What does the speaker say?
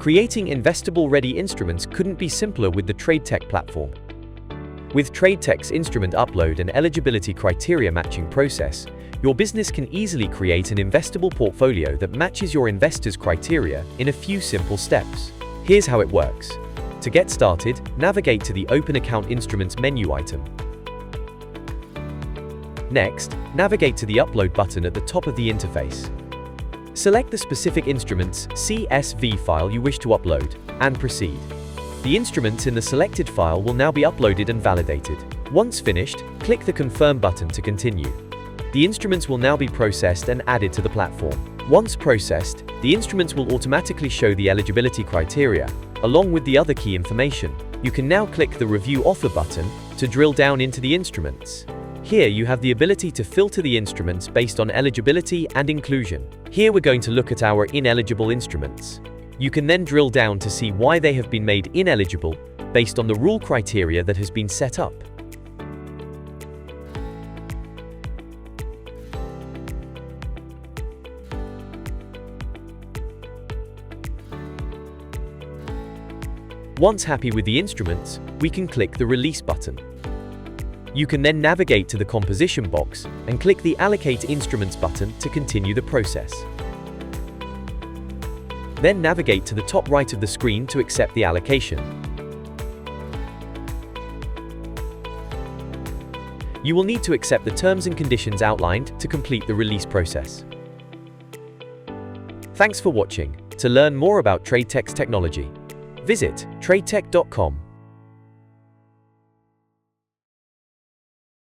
Creating investable-ready instruments couldn't be simpler with the Tradeteq platform. With Tradeteq's instrument upload and eligibility criteria matching process, your business can easily create an investable portfolio that matches your investors' criteria in a few simple steps. Here's how it works. To get started, navigate to the Open Account Instruments menu item. Next, navigate to the Upload button at the top of the interface. Select the specific instrument's CSV file you wish to upload, and proceed. The instruments in the selected file will now be uploaded and validated. Once finished, click the Confirm button to continue. The instruments will now be processed and added to the platform. Once processed, the instruments will automatically show the eligibility criteria, along with the other key information. You can now click the Review Offer button to drill down into the instruments. Here you have the ability to filter the instruments based on eligibility and inclusion. Here we're going to look at our ineligible instruments. You can then drill down to see why they have been made ineligible based on the rule criteria that has been set up. Once happy with the instruments, we can click the Release button. You can then navigate to the Composition box and click the Allocate Instruments button to continue the process. Then navigate to the top right of the screen to accept the allocation. You will need to accept the terms and conditions outlined to complete the release process. Thanks for watching. To learn more about Tradeteq's technology, visit tradeteq.com.